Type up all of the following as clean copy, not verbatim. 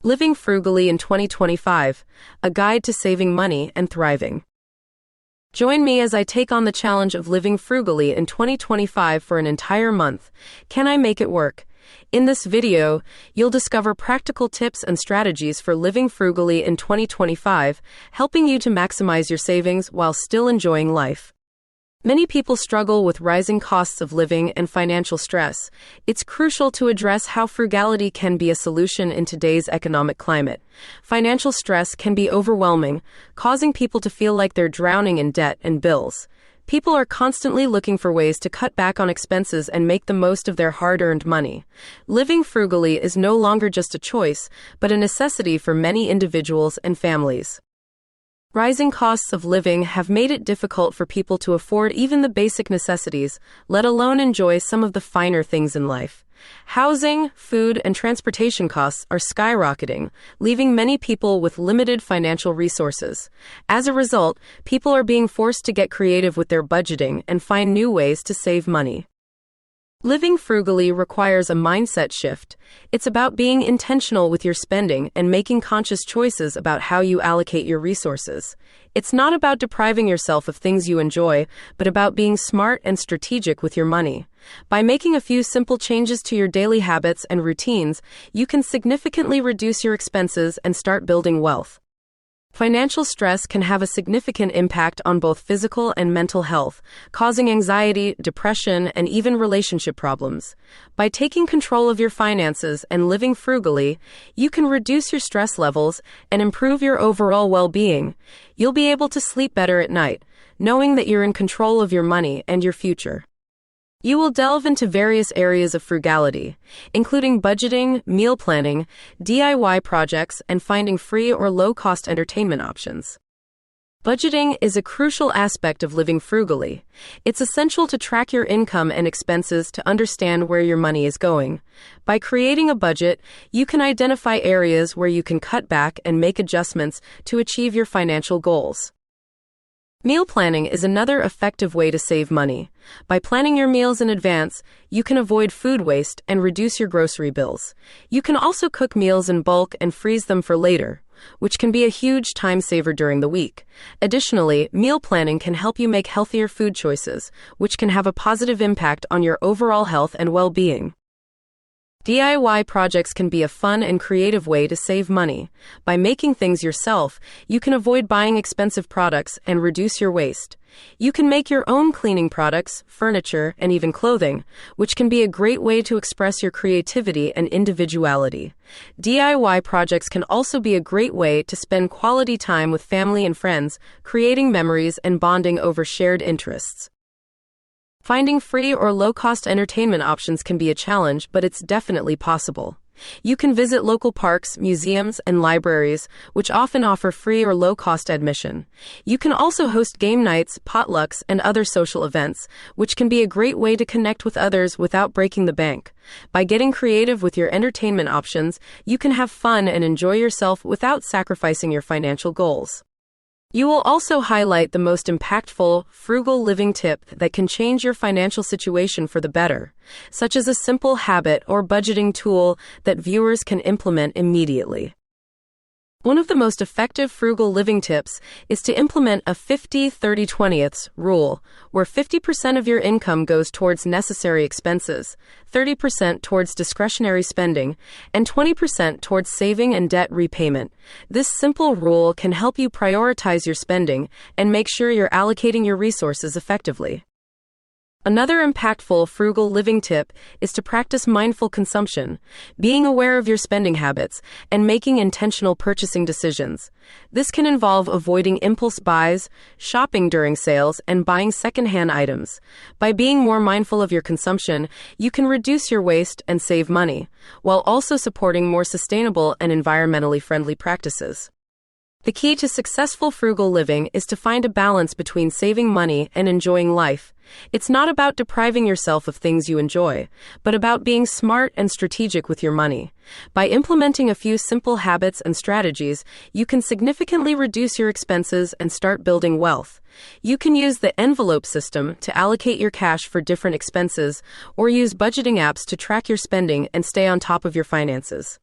Living Frugally in 2025, a guide to saving money and thriving. Join me as I take on the challenge of living frugally in 2025 for an entire month. Can I make it work? In this video, you'll discover practical tips and strategies for living frugally in 2025, helping you to maximize your savings while still enjoying life. Many people struggle with rising costs of living and financial stress. It's crucial to address how frugality can be a solution in today's economic climate. Financial stress can be overwhelming, causing people to feel like they're drowning in debt and bills. People are constantly looking for ways to cut back on expenses and make the most of their hard-earned money. Living frugally is no longer just a choice, but a necessity for many individuals and families. Rising costs of living have made it difficult for people to afford even the basic necessities, let alone enjoy some of the finer things in life. Housing, food, and transportation costs are skyrocketing, leaving many people with limited financial resources. As a result, people are being forced to get creative with their budgeting and find new ways to save money. Living frugally requires a mindset shift. It's about being intentional with your spending and making conscious choices about how you allocate your resources. It's not about depriving yourself of things you enjoy, but about being smart and strategic with your money. By making a few simple changes to your daily habits and routines, you can significantly reduce your expenses and start building wealth. Financial stress can have a significant impact on both physical and mental health, causing anxiety, depression, and even relationship problems. By taking control of your finances and living frugally, you can reduce your stress levels and improve your overall well-being. You'll be able to sleep better at night, knowing that you're in control of your money and your future. You will delve into various areas of frugality, including budgeting, meal planning, DIY projects, and finding free or low-cost entertainment options. Budgeting is a crucial aspect of living frugally. It's essential to track your income and expenses to understand where your money is going. By creating a budget, you can identify areas where you can cut back and make adjustments to achieve your financial goals. Meal planning is another effective way to save money. By planning your meals in advance, you can avoid food waste and reduce your grocery bills. You can also cook meals in bulk and freeze them for later, which can be a huge time saver during the week. Additionally, meal planning can help you make healthier food choices, which can have a positive impact on your overall health and well-being. DIY projects can be a fun and creative way to save money. By making things yourself, you can avoid buying expensive products and reduce your waste. You can make your own cleaning products, furniture, and even clothing, which can be a great way to express your creativity and individuality. DIY projects can also be a great way to spend quality time with family and friends, creating memories and bonding over shared interests. Finding free or low-cost entertainment options can be a challenge, but it's definitely possible. You can visit local parks, museums, and libraries, which often offer free or low-cost admission. You can also host game nights, potlucks, and other social events, which can be a great way to connect with others without breaking the bank. By getting creative with your entertainment options, you can have fun and enjoy yourself without sacrificing your financial goals. You will also highlight the most impactful, frugal living tip that can change your financial situation for the better, such as a simple habit or budgeting tool that viewers can implement immediately. One of the most effective frugal living tips is to implement a 50-30-20 rule, where 50% of your income goes towards necessary expenses, 30% towards discretionary spending, and 20% towards saving and debt repayment. This simple rule can help you prioritize your spending and make sure you're allocating your resources effectively. Another impactful frugal living tip is to practice mindful consumption, being aware of your spending habits, and making intentional purchasing decisions. This can involve avoiding impulse buys, shopping during sales, and buying secondhand items. By being more mindful of your consumption, you can reduce your waste and save money, while also supporting more sustainable and environmentally friendly practices. The key to successful frugal living is to find a balance between saving money and enjoying life. It's not about depriving yourself of things you enjoy, but about being smart and strategic with your money. By implementing a few simple habits and strategies, you can significantly reduce your expenses and start building wealth. You can use the envelope system to allocate your cash for different expenses, or use budgeting apps to track your spending and stay on top of your finances.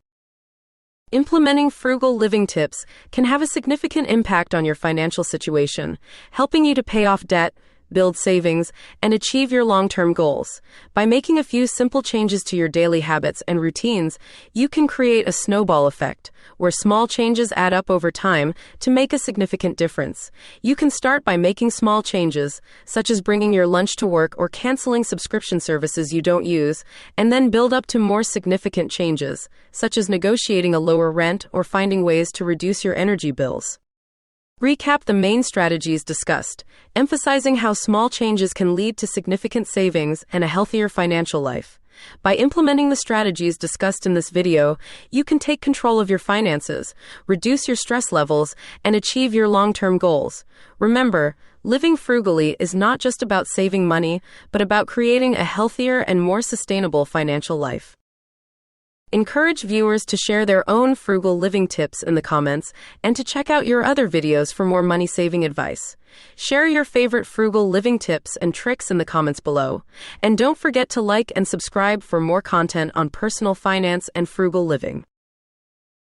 Implementing frugal living tips can have a significant impact on your financial situation, helping you to pay off debt, build savings, and achieve your long-term goals. By making a few simple changes to your daily habits and routines, you can create a snowball effect, where small changes add up over time to make a significant difference. You can start by making small changes, such as bringing your lunch to work or canceling subscription services you don't use, and then build up to more significant changes, such as negotiating a lower rent or finding ways to reduce your energy bills. Recap the main strategies discussed, emphasizing how small changes can lead to significant savings and a healthier financial life. By implementing the strategies discussed in this video, you can take control of your finances, reduce your stress levels, and achieve your long-term goals. Remember, living frugally is not just about saving money, but about creating a healthier and more sustainable financial life. Encourage viewers to share their own frugal living tips in the comments and to check out your other videos for more money-saving advice. Share your favorite frugal living tips and tricks in the comments below. And don't forget to like and subscribe for more content on personal finance and frugal living.